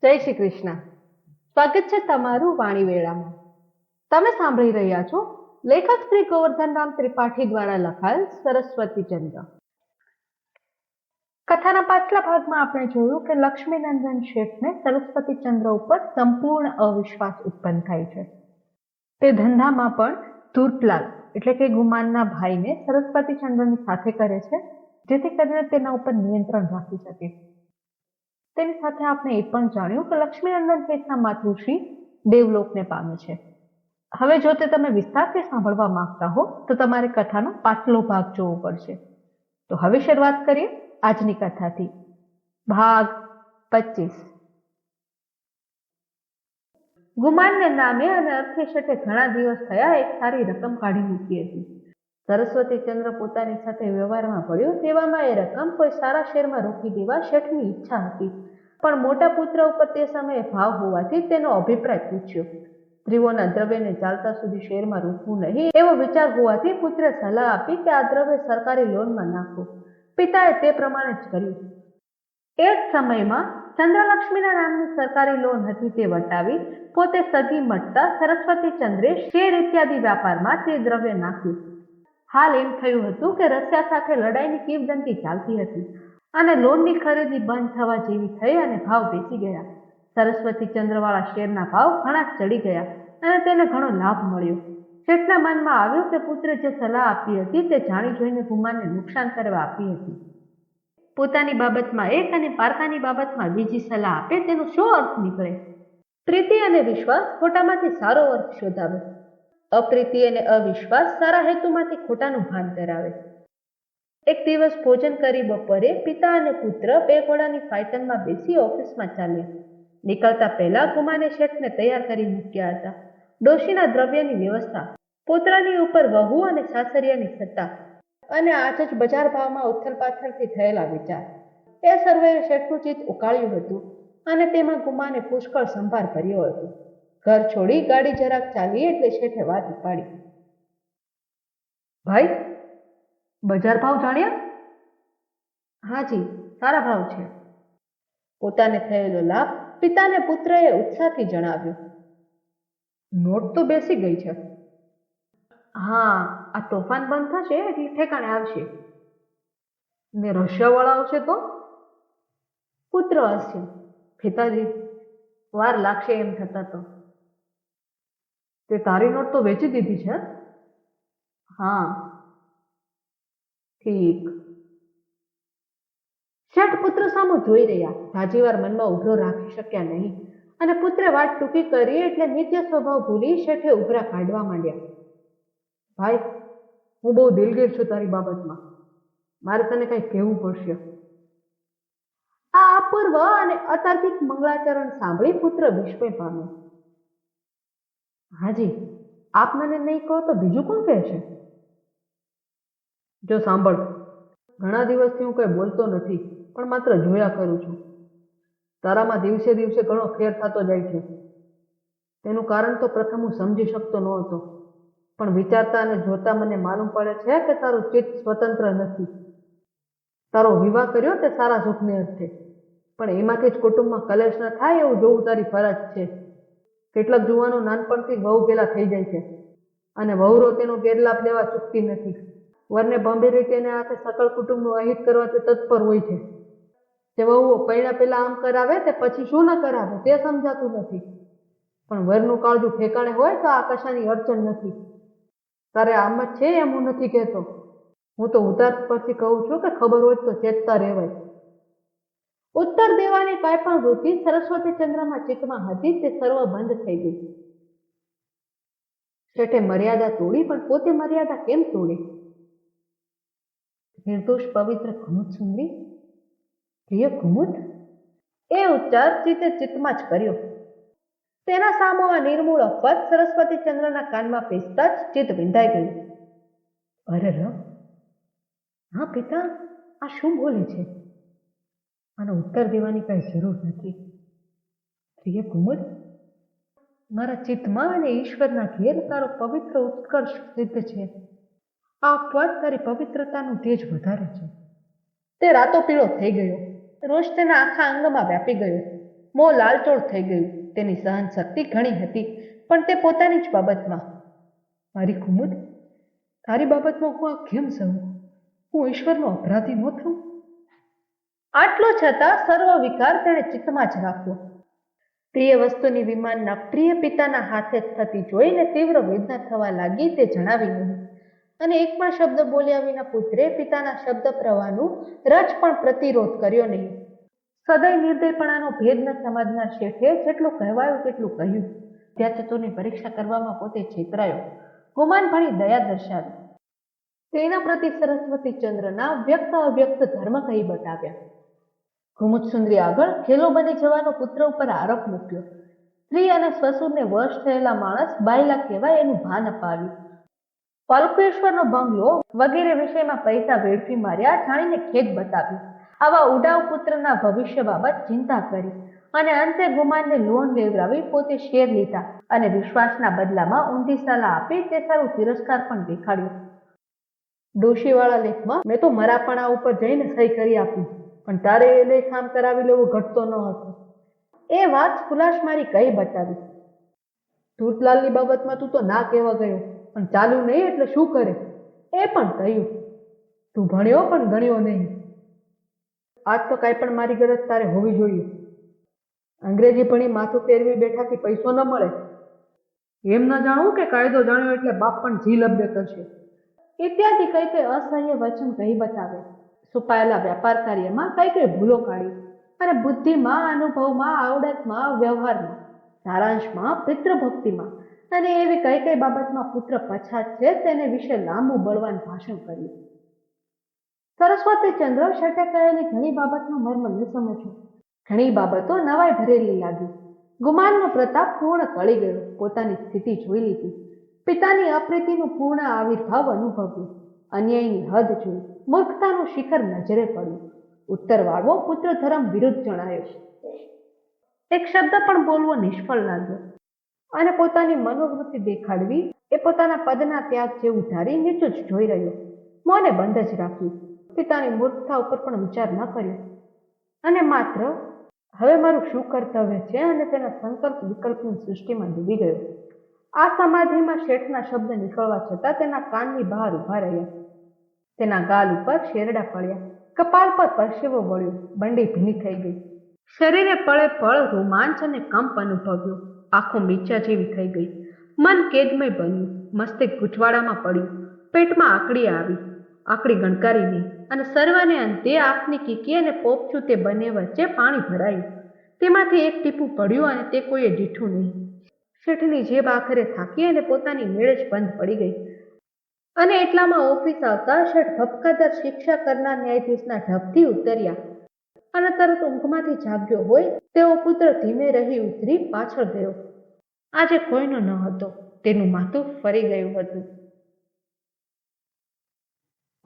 જય શ્રી કૃષ્ણ. સ્વાગત છે તમારું વાણી વેળામાં. તમે સાંભળી રહ્યા છો લેખક શ્રી ગોવર્ધનરામ ત્રિપાઠી દ્વારા લખાયેલ સરસ્વતી ચંદ્ર. કથાના પાછલા ભાગમાં આપણે જોયું કે લક્ષ્મીનંદન શેઠને સરસ્વતી ચંદ્ર ઉપર સંપૂર્ણ અવિશ્વાસ ઉત્પન્ન થાય છે. તે ધંધામાં પણ ધૂર્તલાલ એટલે કે ગુમાનના ભાઈને સરસ્વતી ચંદ્રની સાથે કરે છે, જેથી કરીને તેના ઉપર નિયંત્રણ રાખી શકે. તેની સાથે આપણે એ પણ જાણ્યું કે લક્ષ્મીનંદન શેઠના માતૃશ્રી દેવલોકને પામે છે. હવે જો તે તમે વિસ્તારથી સાંભળવા માંગતા હો તો તમારે કથાનો પાછલો ભાગ જોવો પડશે. તો હવે શરૂઆત કરીએ આજની કથાથી. ભાગ 25. ગુમાનને નામે અને અર્થે શેઠે ઘણા દિવસ થયા એક સારી રકમ કાઢી મૂકી હતી. સરસ્વતી ચંદ્ર પોતાની સાથે વ્યવહારમાં પડ્યો તેવામાં એ રકમ કોઈ સારા શેરમાં રોકી દેવા શેઠની ઈચ્છા હતી, પણ મોટા પુત્ર ઉપર તે સમયે ભાવ હોવાથી તેનો અભિપ્રાય પૂછ્યો. સ્ત્રીઓના દ્રવ્યને ચાલતા સુધી શેરમાં રોકવું નહીં એવો વિચાર હોવાથી પુત્રે સલાહ આપી કે આ દ્રવ્ય સરકારી લોનમાં નાખો. પિતાએ તે પ્રમાણે જ કર્યું. એ જ સમયમાં ચંદ્રલક્ષ્મીના નામની સરકારી લોન હતી તે વટાવી પોતે સગી મટતા સરસ્વતી ચંદ્રે શેર ઇત્યાદિ વ્યાપારમાં તે દ્રવ્ય નાખ્યું. હાલ એમ થયું હતું કે રશિયા સાથે લડાઈની કિંવદંતી ચાલતી હતી અને લોનની ખરીદી બંધ થવા જેવી થઈ અને ભાવ બેસી ગયા. સરસ્વતી ચંદ્રવાળા શેરના ભાવ ઘણા ચડી ગયા અને તેને ઘણો લાભ મળ્યો. શેઠના મનમાં આવ્યું કે પુત્રે જે સલાહ આપી હતી તે જાણી જોઈને ગુમાનને નુકસાન કરવા આપી હતી. પોતાની બાબતમાં એક અને પારકાની બાબતમાં બીજી સલાહ આપે તેનો શું અર્થ નીકળે? પ્રીતિ અને વિશ્વાસ ખોટામાંથી સારો અર્થ શોધાવે. અપ્રીતિ અને અવિશ્વાસ સારા હેતુમાંથી ખોટાનું ભાન કરાવે. એક દિવસ ભોજન કરી બપોરે પિતા અને પુત્ર બે ઘોડાની ફાયતનમાં બેસી ઓફિસમાં ચાલ્યા. નીકળતા પહેલા ગુમાને શેઠને તૈયાર કરી મૂક્યા હતા. ડોશીના દ્રવ્યની વ્યવસ્થા, પોતરાની ઉપર વહુ અને સાસરિયાની સત્તા અને આજ જ બજાર ભાવમાં ઉથલ પાથલથી થયેલા વિચાર, એ સર્વેએ શેઠનું ચિત્ત ઉકાળ્યું હતું અને તેમાં ગુમાને પુષ્કળ સંભાર ભર્યો હતો. ઘર છોડી ગાડી જરાક ચાલી એટલે શેઠે વાત ઉપાડી. ભાઈ, બજાર ભાવ જાણ્યા? હાજી, સારા ભાવ છે. પોતાને થયેલો લાભ પિતાને પુત્રએ ઉત્સાહથી જણાવ્યો. નોટ તો બેસી ગઈ છે. હા, આ તોફાન બંધ થશે એટલે ઠેકાણે આવશે. ને રશિયાવાળા આવશે તો? પુત્ર હશે. પિતાજી, વાર લાગશે એમ થતા તો. તે તારી નોટ તો વેચી દીધી છે? હા. ઠીક. શેઠ પુત્ર સામું જોઈ રહ્યા, ધાજીવાર મનમાં ઉભરો રાખી શક્યા નહીં અને પુત્રે વાત ટૂંકી કરી એટલે નિત્ય સ્વભાવ ભૂલી શેઠે ઉભરા કાઢવા માંડ્યા. ભાઈ, હું બહુ દિલગીર છું તારી બાબતમાં. મારે તને કંઈ કહેવું પડશે. આ અપૂર્વ અને અતાર્કિક મંગળાચરણ સાંભળી પુત્ર વિસ્મય પામ્યો. હાજી, આપ મને નહીં કહો તો બીજું કોણ કહેશે? જો સાંભળ, ઘણા દિવસથી હું કંઈ બોલતો નથી, પણ માત્ર જોયા કરું છું. તારામાં દિવસે દિવસે ઘણો ફેર થતો જાય છે. તેનું કારણ તો પ્રથમ હું સમજી શકતો નહોતો, પણ વિચારતા અને જોતા મને માલુમ પડે છે કે તારું ચિત્ત સ્વતંત્ર નથી. તારો વિવાહ કર્યો તે સારા સુખને અર્થે, પણ એમાંથી જ કુટુંબમાં કલેશ ન થાય એવું જોવું તારી ફરજ છે. કેટલાક જુવાનો નાનપણથી વહુ પેલા થઈ જાય છે અને વહુરો તેનો ગેરલાભ લેવા ચૂકતી નથી. વરને ભંભીરી તેને હાથે સકળ કુટુંબનું અહિત કરવા તે તત્પર હોય છે. જે વહુઓ પૈણા પેલા આમ કરાવે તે પછી શું ન કરાવે તે સમજાતું નથી. પણ વરનું કાળજું ઠેકાણે હોય તો આ કશાની અડચણ નથી. તારે આમ જ છે એમ હું નથી કહેતો. હું તો ઉતાર પરથી કહું છું કે ખબર હોય તો ચેતતા રહેવાય. ઉત્તર દેવાની કાંઈ પણ વૃત્તિ સરસ્વતી ચંદ્રના ચિત્તમાં હતી તે સર્વ બંધ થઈ ગઈ. શેઠે મર્યાદા તોડી, પણ પોતે મર્યાદા કેમ તોડી? નિર્દોષ પવિત્ર કુમુદ સુંદરી, પ્રિય કુમુદ, એ ઉચ્ચાર ચિત્તે ચિત્તમાં જ કર્યો. તેના સામો આ નિર્મૂળ અપવાદ સરસ્વતી ચંદ્રના કાનમાં પેસતા જ ચિત્ત વિંધાઈ ગયું. અરે ર, હા પિતા, આ શું બોલે છે? આનો ઉત્તર દેવાની કઈ જરૂર નથી. પ્રિય કુમુદ, મારા ચિત્તમાં અને ઈશ્વરના ઘેર તારો પવિત્ર ઉત્કર્ષ સિદ્ધ છે. આ અપવાદ તારી પવિત્રતાનું તેજ વધારે છે. તે રાતો પીળો થઈ ગયો. રોષ તેના આખા અંગમાં વ્યાપી ગયો. મોં લાલચોળ થઈ ગયું. તેની સહન શક્તિ ઘણી હતી, પણ તે પોતાની જ બાબતમાં. મારી કુમુદ, તારી બાબતમાં હું આ કેમ સહું? હું ઈશ્વરનો અપરાધી ન થઉં? આટલો છતાં સર્વ વિકાર તેણે ચિત્તમાં જ રાખ્યો. પ્રિય વસ્તુની વિમાનના પ્રિય પિતાના હાથે થતી જોઈને તીવ્ર વેદના થવા લાગી. તે જણાવી નહીં, અને એક પણ શબ્દ બોલ્યા વિના પુત્રે પિતાના શબ્દ પ્રવાહનું રજ પણ પ્રતિરોધ કર્યો નહીં. સદય નિર્દયપણાનો ભેદ ન સમજનાર શેઠે જેટલું કહેવાયું તેટલું કહ્યું. વિદ્યાચતુરની પરીક્ષા કરવામાં પોતે છેતરાયો. ગુમાન ભણી દયા દર્શાવી. તેના પ્રતિ સરસ્વતી ચંદ્રના વ્યક્ત અવ્યક્ત ધર્મ કહી બતાવ્યા. કુમુદ સુંદરી આગળ ખેલો બની જવાનો પુત્ર ઉપર આરોપ મૂક્યો. સ્ત્રી અને સ્વસુરને વશ થયેલા માણસ બાયલા કહેવાય એનું ભાન અપાવ્યું. પલકેશ્વરનો બંગલો વગેરે વિષયમાં પૈસા વેડફી માર્યા જાણીને ખેદ બતાવ્યું. આવા ઉડાવ પુત્રના ભવિષ્ય બાબત ચિંતા કરી અને અંતે ગુમાનને લોન લેવડાવી પોતે શેર લીધા અને વિશ્વાસના બદલામાં ઊંધી સલાહ આપી તે સારું તિરસ્કાર પણ દેખાડ્યો. ડોશીવાળા લેખમાં મેં તો મરાપણા ઉપર જઈને સહી કરી આપી, પણ તારે એ લેખ આમ કરાવી લેવો ઘટતો ન હતો. એ વાત ખુલાસ મારી કઈ બતાવી. ધૂતલાલની બાબતમાં તું તો ના કહેવા ગયો, પણ ચાલુ નહીં એટલે શું કરે એ પણ કહ્યું. તું ભણ્યો પણ ગણ્યો નહીં. આજ તો કાંઈ પણ મારી ગરજ તારે હોવી જોઈએ. અંગ્રેજી ભણી માથું ફેરવી બેઠાથી પૈસો ન મળે. એમ ન જાણવું કે કાયદો જાણ્યો એટલે બાપ પણ જી લબ્બે કરશે. ઇત્યાદિ કઈ કઈ અસહ્ય વચન કહી બતાવે. છુપાયેલા વેપાર કાર્યમાં કઈ કઈ ભૂલો કાઢી અને બુદ્ધિમાં, અનુભવમાં, આવડતમાં, વ્યવહારમાં, સારાંશમાં, પિતૃભક્તિમાં અને એવી કઈ કઈ બાબતમાં પુત્ર પછાત છે તેને વિશે લાંબુ બળવાન ભાષણ કર્યું. સરસ્વતી ચંદ્ર શેઠે કહેલી ઘણી બાબતનો મર્મ ન સમજ્યો. ઘણી બાબતો નવાઈ ભરેલી લાગી. ગુમાનનો પ્રતાપ પૂર્ણ કળી ગયો. પોતાની સ્થિતિ જોઈ લીધી. પિતાની અપ્રીતિનું પૂર્ણ આવિર્ભાવ અનુભવ્યું. અન્યાયની હદ જોઈ. મૂર્ખતાનું શિખર નજરે પડ્યું. ઉત્તર વાળવો પુત્ર ધર્મ વિરુદ્ધ જણાયો. એક શબ્દ પણ બોલવો નિષ્ફળ લાગ્યો અને પોતાની મનોવૃત્તિ દેખાડવી એ પોતાના પદના ત્યાગ જેવું ધારી નીચું જ જોઈ રહ્યો. મોને બંધ જ રાખ્યું. પિતાની મૂર્ખતા ઉપર પણ વિચાર ન કર્યો અને માત્ર હવે મારું શું કર્તવ્ય છે અને તેના સંકલ્પ વિકલ્પની સૃષ્ટિમાં ડૂબી ગયો. આ સમાધિમાં શેઠના શબ્દ નીકળવા છતાં તેના કાનની બહાર ઉભા રહ્યા. તેના ગાલ ઉપર શેરડા પડ્યા. કપાળ પર પરસેવો વળ્યો. બંડી ભીની થઈ ગઈ. શરીરે પળે પળ રોમાંચ અને કંપ અનુભવ્યો. આંખો મીચા જેવી થઈ ગઈ. મન કેદમય બન્યું. મસ્તિષ્ક ગૂંચવાડામાં પડ્યું. પેટમાં આકડી આવી. આકડી ગણકારી નહીં અને સર્વને અંતે આંખની કીકી અને પોપચું તે બંને વચ્ચે પાણી ભરાયું. તેમાંથી એક ટીપું પડ્યું અને તે કોઈએ દીઠું નહીં. શેઠની જેબ આખરે થાકી અને પોતાની મેળે જ બંધ પડી ગઈ. અને એટલામાં ઓફિસ આવતા શેઠ ભપકાદાર શિક્ષા કરનાર ન્યાયાધીશના ઢબથી ઉતર્યા અને તરત ઊંઘમાંથી જાગ્યો હોય તેવો પુત્ર ધીમે રહી ઉતરી પાછળ ગયો. આજે કોઈનો ન હતો. તેનું માથું ફરી ગયું હતું.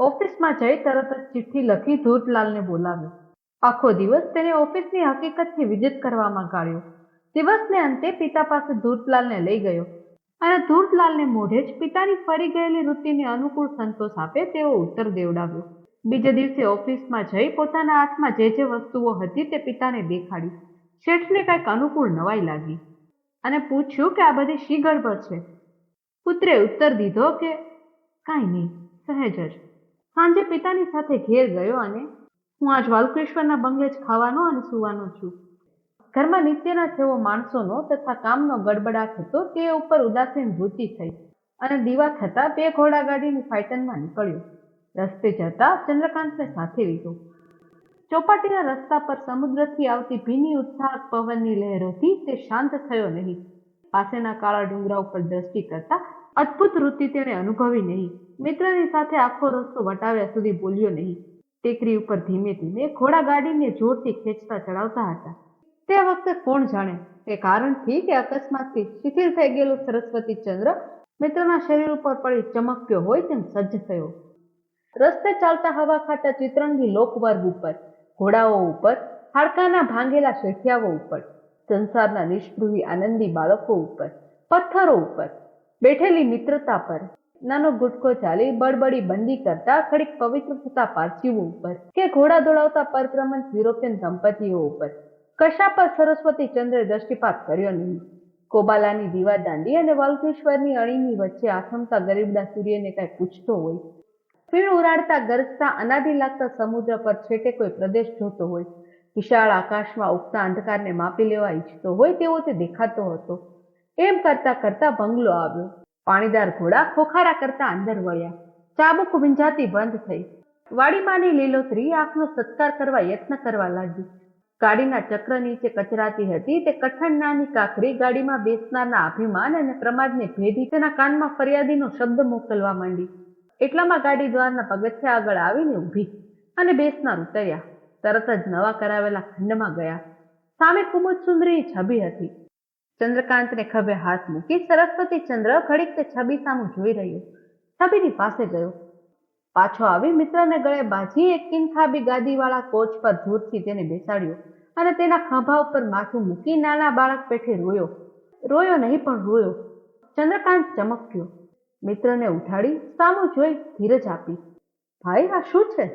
ઓફિસમાં જઈ તરત જ ચિઠ્ઠી લખી ધૂતલાલને બોલાવ્યો. આખો દિવસ તેને ઓફિસની હકીકતથી વિજિત કરવામાં કાઢ્યો. દિવસને અંતે પિતા પાસે ધૂતલાલને લઈ ગયો અને ધૂતલાલને મોઢે જ પિતાની ફરી ગયેલી વૃત્તિને અનુકૂળ સંતોષ આપે તેવો ઉત્તર દેવડાવ્યો. બીજે દિવસે ઓફિસમાં જઈ પોતાના હાથમાં જે જે વસ્તુઓ હતી તે પિતાને દેખાડી. શેઠને કંઈક અનુકૂળ નવાઈ લાગી અને પૂછ્યું કે આ બધી શી ગડબડ છે. પુત્રે ઉત્તર દીધો કે કાંઈ નહીં, સહેજ જ. સાંજે પિતાની સાથે ઘેર ગયો અને હું આજ વાલકેશ્વરના બંગલે જ ખાવાનો અને સૂવાનો છું. ઘરમાં નિત્યના જેવો માણસોનો તથા કામનો ગડબડાટ હતો તે ઉપર ઉદાસીન વૃત્તિ થઈ અને દીવા થતા 2 ઘોડાગાડીની ફાઇટનમાં નીકળ્યો. રસ્તે જતા ચંદ્રકાંતને સાથે લીધો. ચોપાટીના રસ્તા પર સમુદ્રથી આવતી ભીની ઉત્સાહક પવનની લહેરોથી તે શાંત થયો નહીં. પાસેના કાળા ડુંગરા ઉપર દ્રષ્ટિ કરતા અદ્ભુત વૃત્તિ તેણે અનુભવી નહીં. મિત્રની સાથે આખો રસ્તો વટાવ્યા સુધી બોલ્યો નહીં. ટેકરી ઉપર ધીમે ધીમે ઘોડાગાડીને જોરથી ખેંચતા ચડાવતા હતા. તે વખતે કોણ જાણે તે કારણથી કે અકસ્માતથી શિથિલ થઈ ગયેલો સરસ્વતી ચંદ્ર મિત્રના શરીર ઉપર પડી ચમક્યો હોય તેમ સજ્જ થયો. રસ્તે ચાલતા હવા ખાતા ચિત્રંગી લોકવર્ગ ઉપર, ઘોડાઓ ઉપર, હાડકાના ભાંગેલા શેઠિયાઓ ઉપર, સંસારના નિષ્પૃહી આનંદી બાળકો ઉપર, પથ્થરો ઉપર, બેઠેલી મિત્રતા પર, નાનો ગુટકો ચાલી બડબડી બંદી કરતા ખડીક પવિત્ર થતા પારસીઓ ઉપર કે ઘોડા દોડાવતા પરક્રમણ યુરોપિયન દંપતીઓ ઉપર, કશા પર સરસ્વતી ચંદ્રે દ્રષ્ટિપાત કર્યો નહીં. કોબાલાની દીવા દાંડી અને વલ્કેશ્વરની અણીની વચ્ચે આથમતા ગરીબડા સૂર્યને કઈ પૂછતો હોય. ફીણ ઉરાડતા ગરજતા અનાદિ લાગતા સમુદ્ર પર છેટે કોઈ પ્રદેશ જોતો હોય. વિશાળ આકાશમાં ઉગતા અંધકારને માપી લેવા ઈચ્છતો હોય તેવો તે દેખાતો હતો. એમ કરતા કરતા બંગલો આવ્યો. પાણીદાર ઘોડા ખોખારા કરતા અંદર વળ્યા. ચાબુક વિંજાતી બંધ થઈ. વાડીમાંની લીલોતરી આંખનો સત્કાર કરવા યત્ન કરવા લાગી. ગાડીના ચક્ર નીચે કચરાતી હતી તે કઠણ નાની કાકરી ગાડીમાં બેસનારના અભિમાન અને પ્રમાદને ભેદી તેના કાનમાં ફરિયાદીનો શબ્દ મોકલવા માંડી. એટલામાં ગાડી દ્વારના પગથિયા આગળ આવીને ઊભી અને બેસનાર ઉતર્યા. તરત જ નવા કરાવેલા ખંડમાં ગયા. સામે કુમુદ સુંદરીની છબી હતી. ચંદ્રકાંતને ખભે હાથ મૂકી સરસ્વતી ચંદ્ર ઘડીક તે છબી સામું જોઈ રહ્યો. છબીની પાસે ગયો. પાછો આવી મિત્રને ગળે બાજી એક કિનખાબી ગાદીવાળા કોચ પર જોરથી તેને બેસાડ્યો અને તેના ખભા ઉપર માથું મૂકી નાના બાળક પેઠે રોયો. રોયો નહીં પણ રોયો. ચંદ્રકાંત ચમક્યો. મિત્રને ઉઠાડી સામું જોઈ ધીરજ આપી. ભાઈ, આ શું છે?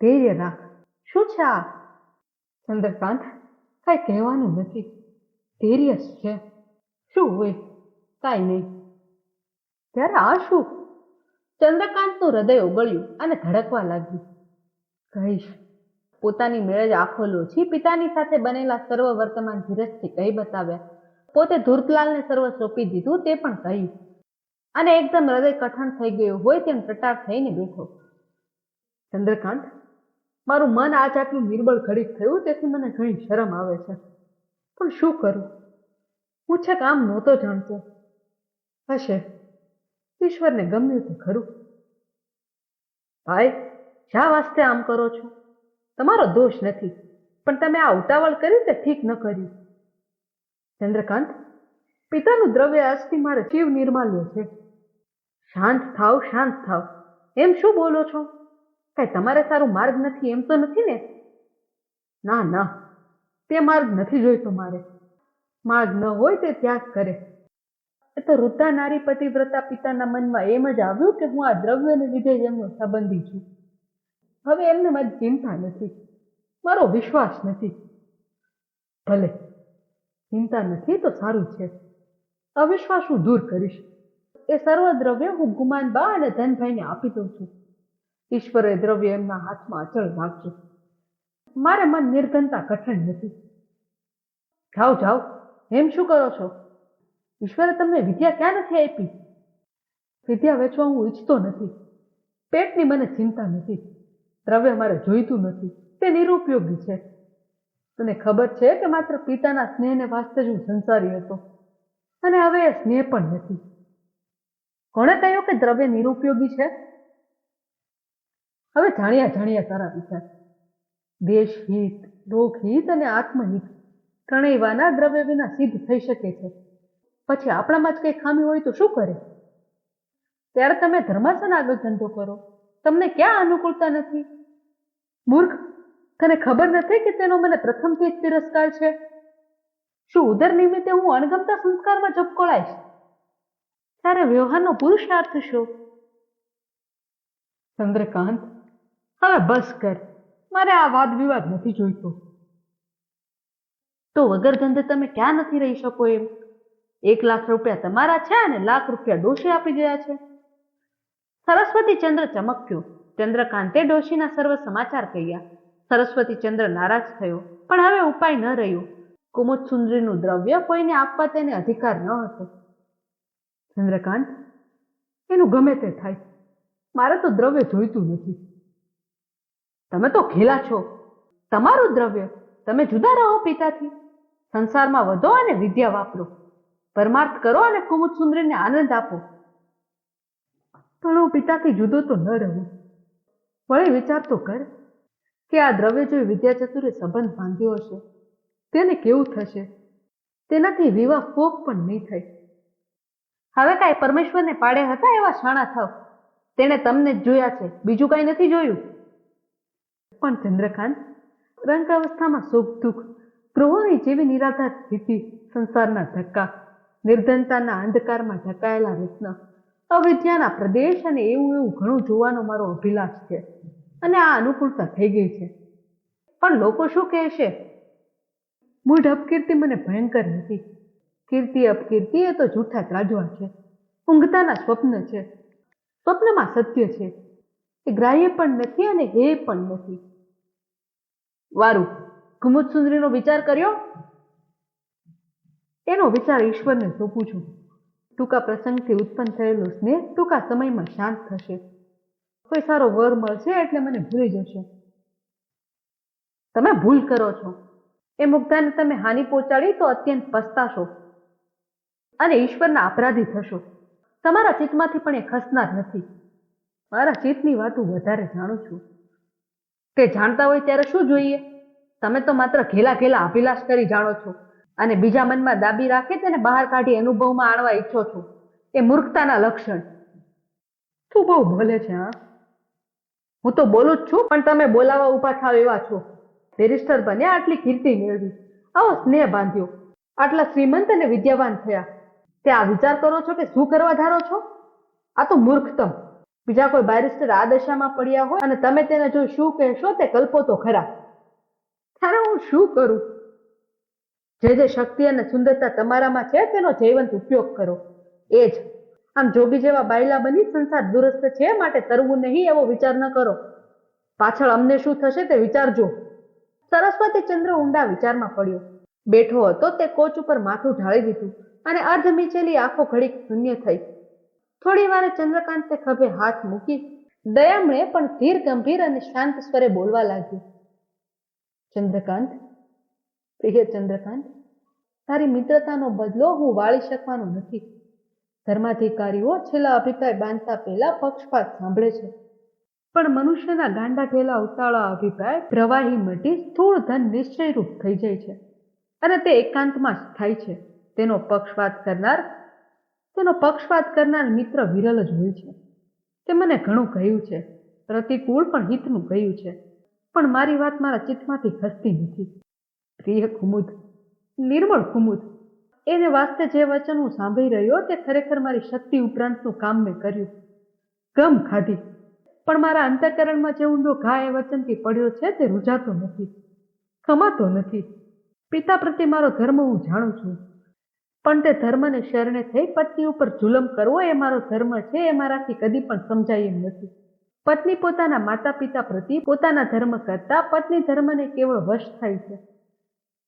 ધૈર્ય રાખ. શું છે આ? ચંદ્રકાંત, કઈ કહેવાનું નથી. ધૈર્ય છે. શું હોય? કાંઈ નહીં. ત્યારે આ શું? ચંદ્રકાંતનું હૃદય ઓગળ્યું અને ધડકવા લાગ્યું. કહીશ. પોતાની મેળે જ આંખો લોછી પિતાની સાથે બનેલા સર્વ વર્તમાન ધીરજથી કહી બતાવ્યા. પોતે ધૂર્તલાલને સર્વ સોંપી દીધું તે પણ કહ્યું. અને એકદમ હૃદય કઠણ થઈ ગયું હોય તેમ ટટાર થઈને બેઠો. ચંદ્રકાંત, મારું મન આજ આટલું નિર્બળ ઘડીક થયું તેથી મને ઘણી શરમ આવે છે. પણ શું કરું? હું છેક આમ નહોતો જાણતો. હશે, ઈશ્વરને ગમ્યું તે ખરું. ભાઈ, શા વાસ્તે આમ કરો છો? તમારો દોષ નથી, પણ તમે આ ઉતાવળ કરી તે ઠીક ન કર્યું. ચંદ્રકાંત, પિતાનું દ્રવ્ય આજથી મારે શિવ નિર્માલ્ય છે. શાંત થાવ, શાંત થાવ. એમ શું બોલો છો? કઈ તમારે સારું માર્ગ નથી એમ તો નથી ને? ના ના, તે માર્ગ નથી જોઈતો મારે. માર્ગ ન હોય તે ત્યાગ કરે. એ તો વૃદ્ધા નારી પતિવ્રતા પિતાના મનમાં એમ જ આવ્યું કે હું આ દ્રવ્યને લીધે જ એમનો સંબંધી છું. હવે એમને મારી ચિંતા નથી, મારો વિશ્વાસ નથી. ભલે, ચિંતા નથી તો સારું છે. અવિશ્વાસ હું દૂર કરીશ. એ સર્વ દ્રવ્ય હું ગુમાનબા અને ધનભાઈને આપી દઉં છું. ઈશ્વરે દ્રવ્ય એમના હાથમાં અચળ રાખજો. મારે મન નિર્ધનતા કઠણ નથી. જાઓ જાઓ, એમ શું કરો છો? ઈશ્વરે તમને વિદ્યા ક્યાં નથી આપી? વિદ્યા વેચવા હું ઈચ્છતો નથી. પેટની મને ચિંતા નથી. દ્રવ્ય મારે જોઈતું નથી, તે નિરુપયોગી છે. તને ખબર છે કે માત્ર પિતાના સ્નેહને વાસ્તે જ હું સંસારી હતો, અને હવે એ સ્નેહ પણ નથી. કોણે કહ્યું કે દ્રવ્ય નિરુપયોગી છે? હવે જાણ્યા જાણ્યા તારા વિચાર. દેશ હિત, લોક હિત અને આત્મહિત ત્રણેય વાના દ્રવ્ય વિના સિદ્ધ થઈ શકે છે. પછી આપણામાં જ કઈ ખામી હોય તો શું કરે? ત્યારે તમે ધર્માસન આગળ ધંધો કરો. તમને ક્યાં અનુકૂળતા નથી? મૂર્ખ, તને ખબર નથી કે તેનો મને પ્રથમથી જ તિરસ્કાર છે? શું ઉદર નિમિત્તે હું અણગમતા સંસ્કારમાં ઝબકોળાઈશ? ત્યારે વ્યવહારનો પુરુષાર્થ શું? ચંદ્રકાંત, હવે બસ કર. મારે આ વાદ વિવાદ નથી જોઈતો. તો વગર ધંધે તમે ક્યાં નથી રહી શકો એમ? 1 લાખ રૂપિયા તમારા છે અને લાખ રૂપિયા ડોશી આપી ગયા છે. સરસ્વતી ચંદ્ર ચમક્યો. ચંદ્રકાંતે ડોશીના સર્વ સમાચાર કહ્યા. સરસ્વતી ચંદ્ર નારાજ થયો, પણ હવે ઉપાય ન રહ્યો. કુમુદ સુંદરીનું દ્રવ્ય કોઈને આપવા તેને અધિકાર ન હતો. ચંદ્રકાંત, એનું ગમે તે થાય, મારે તો દ્રવ્ય જોઈતું નથી. તમે તો ઘેલા છો. તમારું દ્રવ્ય, તમે જુદા રહો પિતાથી. સંસારમાં વધો અને વિદ્યા વાપરો. પરમાર્થ કરો અને કુમુદ સુંદરીને આનંદ આપો. પણ હું પિતાથી જુદો તો ન રહું. વળી વિચાર તો કર કે આ દ્રવ્ય જોઈ વિદ્યા ચતુરે સંબંધ બાંધ્યો હશે, તેને કેવું થશે? તેનાથી વિવાહ કોક પણ નહીં થાય. હવે કાંઈ પરમેશ્વરને પાડે હતા એવા શાણા થાવ. તેણે તમને જ જોયા છે, બીજું કાંઈ નથી જોયું. પણ ચંદ્રકાંત, રંગ અવસ્થામાં સુખ દુઃખ, ગૃહોની જેવી નિરાધાર સ્થિતિ, સંસારના ધક્કા, નિર્ધનતાના અંધકારમાં ઢકાયેલા રત્ન, અવિદ્યાના પ્રદેશ અને એવું એવું ઘણું જોવાનો મારો અભિલાષ છે, અને આ અનુકૂળતા થઈ ગઈ છે. પણ લોકો શું કહેશે? મૂઢ અપકીર્તિ મને ભયંકર નથી. કીર્તિ અપકીર્તિ એ તો જૂઠા ત્રાજવા છે, ઊંઘતાના સ્વપ્ન છે. સ્વપ્નમાં સત્ય છે, એ ગ્રાહ્ય પણ નથી અને હે પણ નથી. વારું, કુમુદ સુંદરીનો વિચાર કર્યો? એનો વિચાર ઈશ્વરને સોંપું છું. ટૂંકા પ્રસંગથી ઉત્પન્ન થયેલો સ્નેહ ટૂંકા સમયમાં શાંત થશે. કોઈ સારો વર મળશે એટલે મને ભૂલી જશે. તમે ભૂલ કરો છો. એ મુગ્ધાને તમે હાનિ પહોંચાડી તો અત્યંત પસ્તાશો અને ઈશ્વરના અપરાધી થશો. તમારા ચિત્તમાંથી પણ એ ખસનાર નથી. મારા ચિત્તની વાત હું વધારે જાણું છું. તે જાણતા હોય ત્યારે શું જોઈએ? તમે તો માત્ર ઘેલા ઘેલા અભિલાષ કરી જાણો છો અને બીજા મનમાં દાબી રાખી તેને બહાર કાઢી અનુભવમાં આણવા ઈચ્છો છો. એ મૂર્ખતાના લક્ષણ. તું બહુ બોલે છે. હા, હું તો બોલું જ છું, પણ તમે બોલાવા ઊભા થાવ એવા છો. બેરિસ્ટર બન્યા, આટલી કીર્તિ મેળવી, આવો સ્નેહ બાંધ્યો, આટલા શ્રીમંત અને વિદ્યાવાન થયા. તે આ વિચાર કરો છો કે શું કરવા ધારો છો? આ તો મૂર્ખતમ. બીજા કોઈ બેરિસ્ટર આ દશામાં પડ્યા હોય અને તમે તેને જો શું કહેશો તે કલ્પો તો ખરા. ત્યારે હું શું કરું? જે જે શક્તિ અને સુંદરતા તમારામાં છે તેનો જયવંત ઉપયોગ કરો. એ જ. આમ જોગી જેવા બાયલા બની સંસાર દુરસ્ત છે માટે તરવું નહીં એવો વિચાર ન કરો. પાછળ અમને શું થશે તે વિચારજો. સરસ્વતી ચંદ્ર ઊંડા વિચારમાં પડ્યો. બેઠો હતો તે કોચ ઉપર માથું ઢાળી દીધું અને અર્ધ મીચેલી આંખો ઘડીક શૂન્ય થઈ. થોડી વારે ચંદ્રકાંતે ખભે હાથ મૂકી દયામણે પણ ધીર ગંભીર અને શાંત સ્વરે બોલવા લાગ્યું. ચંદ્રકાંત, પ્રિય ચંદ્રકાંત, તારી મિત્રતાનો બદલો હું વાળી શકવાનો નથી. ધર્માધિકારીઓ છેલ્લા અભિપ્રાય બાંધતા પહેલા પક્ષપાત સાંભળે છે, પણ મનુષ્યના ગાંડા ઠેલા ઉતાળા અભિપ્રાય પ્રવાહી મટી સ્થૂળ ધન નિશ્ચયરૂપ થઈ જાય છે અને તે એકાંતમાં જ થાય છે. તેનો પક્ષપાત કરનાર મિત્ર વિરલ જ હોય છે. તે મને ઘણું કહ્યું છે, પ્રતિકૂળ પણ હિતનું કહ્યું છે, પણ મારી વાત મારા ચિત્તમાંથી ખસતી નથી. પ્રિય કુમુદ, નિર્મળ કુમુદ, એને વાસ્તે જે વચન હું સાંભળી રહ્યો તે ખરેખર મારી શક્તિ ઉપરાંતનું કામ મેં કર્યું. ગમ ખાધી, પણ મારા અંતઃકરણમાં જે ઊંડો ઘા એ વચનથી પડ્યો છે તે રૂજાતો નથી, ખમાતો નથી. પિતા પ્રત્યે મારો ધર્મ હું જાણું છું, પણ તે ધર્મને શરણે થઈ પત્ની ઉપર જુલમ કરવો એ મારો ધર્મ છે એ મારાથી કદી પણ સમજાય એમ નથી. પત્ની પોતાના માતા પિતા પ્રત્યે પોતાના ધર્મ કરતા પત્ની ધર્મને કેવળ વશ થાય છે.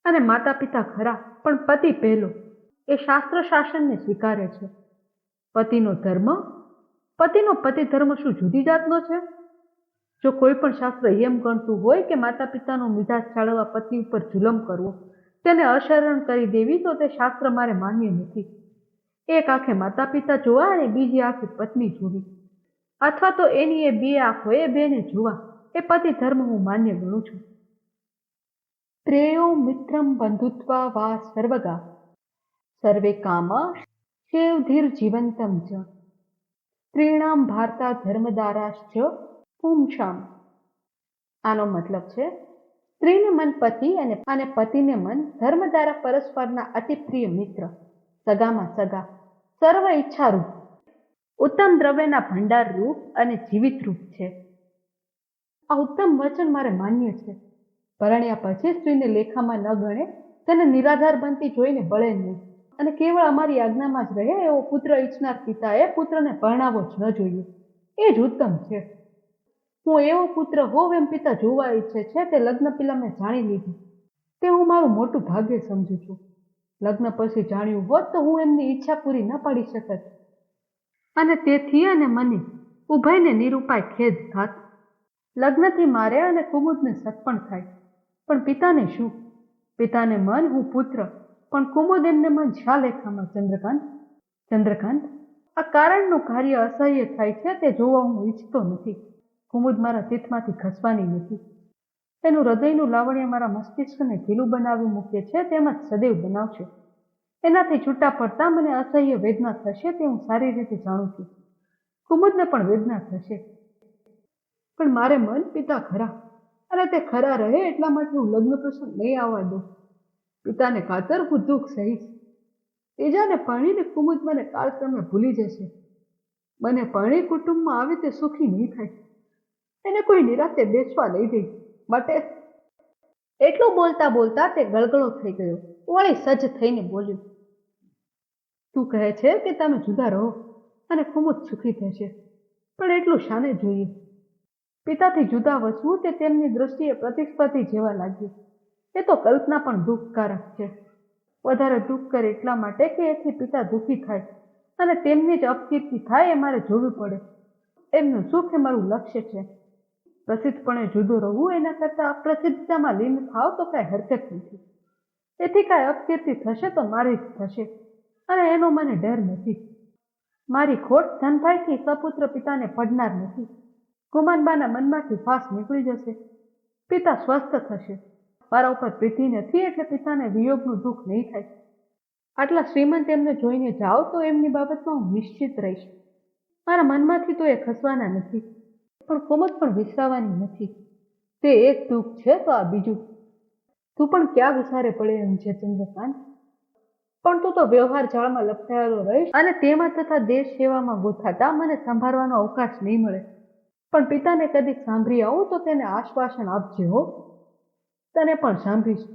અને માતા પિતા ખરા, પણ પતિ પહેલો એ શાસ્ત્ર શાસનને સ્વીકારે છે. પતિનો પતિ ધર્મ શું જુદી જાતનો છે? જો કોઈ પણ શાસ્ત્ર એમ ગણતું હોય કે માતા પિતાનો મિજાજ ચાળવવા પત્ની ઉપર જુલમ કરવો, તેને અશરણ કરી દેવી, તો તે શાસ્ત્ર મારે માન્ય નથી. એક આંખે માતા પિતા જોવા અને બીજી આંખે પત્ની જોવી, અથવા તો એની એ બે આંખો એ બેને જોવા, એ પતિ ધર્મ હું માન્ય ગણું છું. પ્રેયો મિત્રમ બંધુત્વા વા સર્વગા સર્વે કામા શેવધીર જીવંતમ ચ સ્ત્રીણામ ભારતા ધર્મદારાશ્ચ પુંસામ. આનો મતલબ છે, સ્ત્રીને મન પતિ અને પતિને મન ધર્મદારા પરસ્પરના અતિ પ્રિય મિત્ર, સગામાં સગા, સર્વ ઈચ્છારૂપ, ઉત્તમ દ્રવ્યના ભંડાર રૂપ અને જીવિત રૂપ છે. આ ઉત્તમ વચન મારે માન્ય છે. પરણ્યા પછી સ્ત્રીને લેખામાં ન ગણે, તેને નિરાધાર બનતી જોઈને બળે નહીં, અને કેવળ અમારી આજ્ઞામાં જ રહે એવો પુત્ર ઈચ્છનાર પિતાએ પુત્રને પરણાવવો જ ન જોઈએ. એ જ ઉત્તમ છે. હું એવો પુત્ર હોવ એમ પિતા જોવા ઈચ્છે છે તે લગ્ન પહેલા મેં જાણી લીધું. તે હું મારું મોટું ભાગ્ય સમજું છું. લગ્ન પછી જાણ્યું હોત તો હું એમની ઈચ્છા પૂરી ન પાડી શકત, અને તેથી અને મને ઉભયને નિરૂપાય ખેદ થાત. લગ્નથી મારે અને કુમુદને સત્પણ થાય, પણ પિતાને શું? પિતાને મન હું પુત્ર, પણ કુમુદ એમને મન શા લેખામાં? ચંદ્રકાંત, આ કારણનું કાર્ય અસહ્ય થાય છે તે જોવા હું ઈચ્છતો નથી. કુમુદ મારા ચિત્તમાંથી ખસવાની નથી. તેનું હૃદયનું લાવણ્ય મારા મસ્તિષ્કને ઢીલું બનાવી મૂકે છે, તેમ જ સદૈવ બનાવશે. એનાથી છૂટા પડતા મને અસહ્ય વેદના થશે તે હું સારી રીતે જાણું છું. કુમુદને પણ વેદના થશે, પણ મારે મન પિતા ખરા, અને તે ખરા રહે એટલા માટે હું લગ્ન પ્રસંગ નહીં આવવા દઉં. પિતાને ખાતર હું દુઃખ સહીશ. તેજાને પરણીને કુમુદ મને કાળક્રમે ભૂલી જશે. મને પરણી કુટુંબમાં આવે તે સુખી નહીં થાય. એને કોઈ નિરાતે બેસવા લઈ દઈ, માટે એટલું બોલતા બોલતા તે ગળગળો થઈ ગયો. વળી સજ્જ થઈને બોલ્યો, તું કહે છે કે તમે જુદા રહો અને કુમુદ સુખી થશે, પણ એટલું શાને જોઈએ? પિતાથી જુદા વસવું તે તેમની દ્રષ્ટિએ પ્રતિસ્પર્ધી જેવા લાગ્યું. એ તો કલ્પના પણ દુઃખકારક છે. વધારે દુઃખ કરે એટલા માટે કે એથી પિતા દુઃખી થાય અને તેમની જ અપકીર્તિ થાય એ મારે જોવી પડે. એમનું સુખ એ મારું લક્ષ્ય છે. પ્રસિદ્ધપણે જુદું રહવું એના કરતાં અપ્રસિદ્ધતામાં લીન થાવ તો કાંઈ હરકત નથી. એથી કાંઈ અપકીર્તિ થશે તો મારી જ થશે અને એનો મને ડર નથી. મારી ખોટ ધનભાઈથી સપુત્ર પિતાને પડનાર નથી. ગુમાનબાના મનમાંથી ફાસ નીકળી જશે. પિતા સ્વસ્થ થશે. મારા ઉપર પ્રીતિ નથી એટલે પિતાને વિયોગનું દુઃખ નહીં થાય. આટલા શ્રીમંત એમને જોઈને જાઓ તો એમની બાબતમાં હું નિશ્ચિત રહીશ. મારા મનમાંથી તો એ ખસવાના નથી, પણ કોમત પણ વિસરાવાની નથી. તે એક દુઃખ છે તો આ બીજું. તું પણ ક્યાં વિચારે પડે એમ છે ચંદ્રકાંત? પણ તું તો વ્યવહાર જાળમાં લપટાયેલો રહીશ અને તેમાં તથા દેશ સેવામાં ગોથાતા મને સંભાળવાનો અવકાશ નહીં મળે. પણ પિતાને કદીક સાંભળી આવું તો તેને આશ્વાસન આપજે હો. તને પણ સાંભળીશ,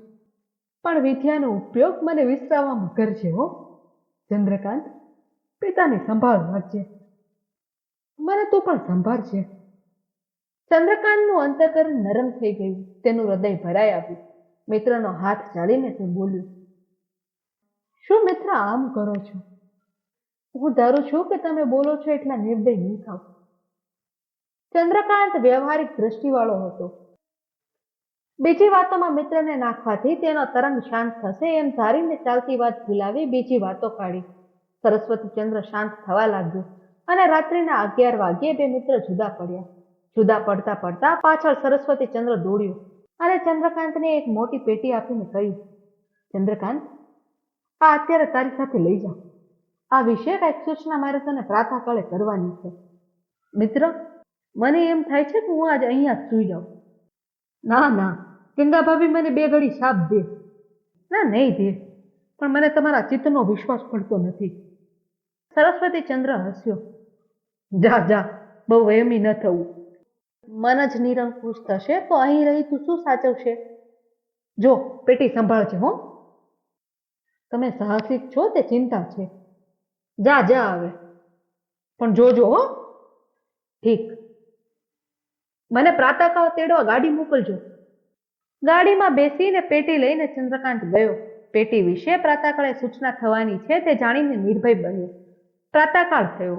પણ વિદ્યાનો ઉપયોગ મને વિસરાવવામાં કરજે હો. ચંદ્રકાંત, પિતાની સંભાળ રાખજે. મને તું પણ સંભાળજે. ચંદ્રકાંતનું અંતઃકરણ નરમ થઈ ગયું. તેનું હૃદય ભરાઈ આવ્યું. મિત્રનો હાથ ચાલીને તે બોલ્યું, શું મિત્ર આમ કરો છો? હું ધારું છું કે તમે બોલો છો એટલા નિર્દય નહીં થાવ. ચંદ્રકાંત વ્યવહારિક દ્રષ્ટિવાળો હતો. બીજી વાતોમાં મિત્રને નાખવાથી તેનો તરંગ શાંત થશે એમ ધારીને ચાલતી વાત ભૂલાવી બીજી વાતો કાઢી. સરસ્વતીચંદ્ર શાંત થવા લાગ્યો અને રાત્રિના 11 વાગ્યે બે મિત્ર જુદા પડ્યા. જુદા પડતા પડતા પાછળ સરસ્વતીચંદ્ર દોડ્યો અને ચંદ્રકાંતને એક મોટી પેટી આપીને કહ્યું, ચંદ્રકાંત, આ અત્યારે તારી સાથે લઈ જાઓ. આ વિશે કંઈક સૂચના મારે તને પ્રાતઃકાળે કરવાની છે. મિત્ર, મને એમ થાય છે કે હું આજ અહીંયા જ સૂઈ જાઉં. ના ના, ગંગા ભાભી મને 2 ઘડી શાપ દે. ના, નહીં દે, પણ મને તમારા ચિત્તનો વિશ્વાસ પડતો નથી. સરસ્વતીચંદ્ર હસ્યો. જા જા, બહુ વહેમી ન થવું. મન જ નિરંકુશ થશે તો અહીં રહી તું શું સાચવશે? જો, પેટી સંભાળજે હો. તમે સાહસિક છો તે ચિંતા છે. જા જા આવે, પણ જોજો હો. ઠીક. મને પ્રાતઃકાળ તેડવા ગાડી મોકલજો. ગાડીમાં બેસીને પેટી લઈને ચંદ્રકાંત ગયો. પેટી વિશે પ્રાતઃકાળે સૂચના થવાની છે તે જાણીને નિર્ભય બન્યો. પ્રાતઃકાળ થયો.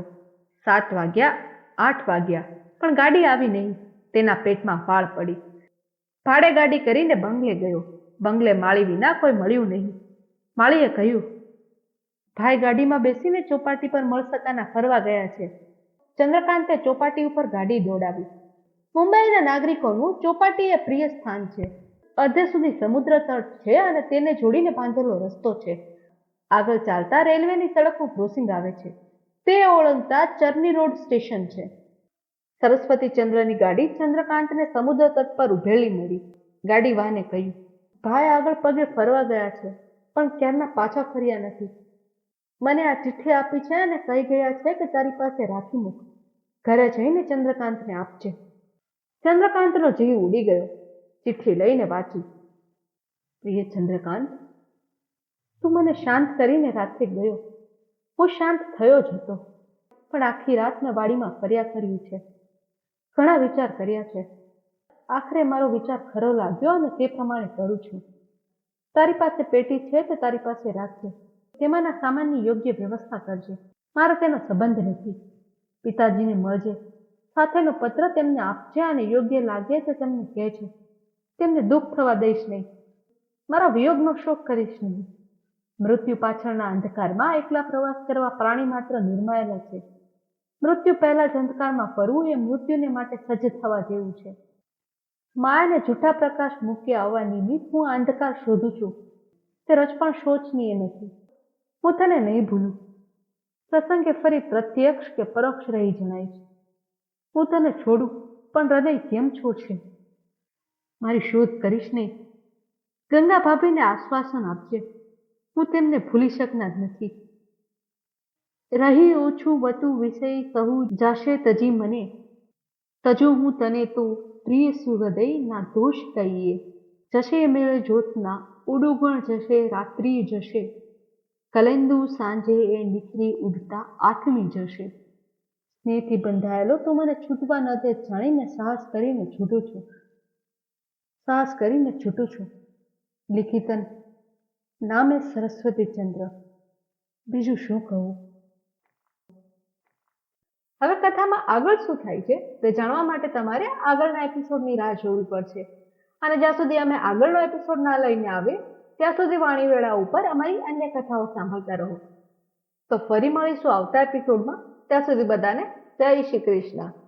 7 વાગ્યા, 8 વાગ્યા, પણ ગાડી આવી નહીં. તેના પેટમાં ફાળ પડી. ભાડે ગાડી કરીને બંગલે ગયો. બંગલે માળી વિના કોઈ મળ્યું નહીં. માળીએ કહ્યું, ભાઈ ગાડીમાં બેસીને ચોપાટી પર મળસકાના ફરવા ગયા છે. ચંદ્રકાંતે ચોપાટી ઉપર ગાડી દોડાવી. મુંબઈના નાગરિકોનું ચોપાટી એ પ્રિય સ્થાન છે. અડધે સુધી સમુદ્ર તટ છે અને તેને જોડીને બાંધેલો રસ્તો છે. આગળ ચાલતા રેલવેની સડકનું ક્રોસિંગ આવે છે. તે ઓળંગતા ચર્ની રોડ સ્ટેશન છે. સરસ્વતીચંદ્રની ગાડી ચંદ્રકાંતને સમુદ્ર તટ પર ઉભેલી મળી. ગાડી વાહને કહ્યું, ભાઈ આગળ પગે ફરવા ગયા છે, પણ ક્યારના પાછા ફર્યા નથી. મને આ ચિઠ્ઠી આપી છે અને કહી ગયા છે કે તારી પાસે રાખી મૂક. ઘરે જઈને ચંદ્રકાંતને આપજે. ચંદ્રકાંતનો જીવ ઉડી ગયો. ચિઠ્ઠી લઈને વાંચી. પ્રિય ચંદ્રકાંત, તું મને શાંત કરીને રાત્રે ગયો. હું શાંત થયો જ હતો, પણ આખી રાત મેં વાડીમાં ફર્યા કર્યું છે. ઘણા વિચાર કર્યા છે. આખરે મારો વિચાર ખરો લાગ્યો અને તે પ્રમાણે કરું છું. તારી પાસે પેટી છે તે તારી પાસે રાખજે. તેમાંના સામાનની યોગ્ય વ્યવસ્થા કરજે. મારો તેનો સંબંધ નથી. પિતાજીને મળજે. સાથેનો પત્ર તેમને આપજે અને યોગ્ય લાગે તે તેમને કહેજે. તેમને દુઃખ થવા દઈશ નહીં. મારા વિયોગનો શોક કરીશ નહીં. મૃત્યુ પાછળના અંધકારમાં એકલા પ્રવાસ કરવા પ્રાણી માત્ર નિર્માયેલા છે. મૃત્યુ પહેલા જ અંધકારમાં ફરવું એ મૃત્યુને માટે સજ્જ થવા જેવું છે. માયાને જૂઠા પ્રકાશ મૂકી આવવા નિમિત્ત હું આ અંધકાર શોધું છું. તે રજપણ શોચનીય નથી. હું તને નહીં ભૂલું. પ્રસંગે ફરી પ્રત્યક્ષ કે પરોક્ષ રહી જણાઈશ. હું તને છોડું, પણ હૃદય કેમ છોડશે? મારી શોધ કરીશ નહીં. ગંગા ભાભીને આશ્વાસન આપજે. હું તેમને ભૂલી શકનાર નથી. રહી ઓછું વતું વિષય કહું જાશે તજી મને. તજો હું તને તો પ્રિય સુહૃદય ના દોષ કહીએ. જશે મેળે જ્યોતના ઉડુગણ જશે રાત્રિ જશે, કલેન્દુ સાંજે એ નીકળી ઉડતા આથમી જશે. સ્નેહથી બંધાયેલો તું મને છૂટવા ન દે જાણીને સાહસ કરીને છૂટું છું. લિખિતન નામે સરસ્વતી ચંદ્ર. બીજું શું કહું? હવે કથામાં આગળ શું થાય છે તે જાણવા માટે તમારે આગળના એપિસોડની રાહ જોવી પડશે. અને જ્યાં સુધી અમે આગળનો એપિસોડ ના લઈને આવે ત્યાં સુધી વાણીવેળા ઉપર અમારી અન્ય કથાઓ સાંભળતા રહો. તો ફરી મળીશું આવતા એપિસોડમાં. ત્યાં સુધી બધાને જય શ્રી કૃષ્ણ.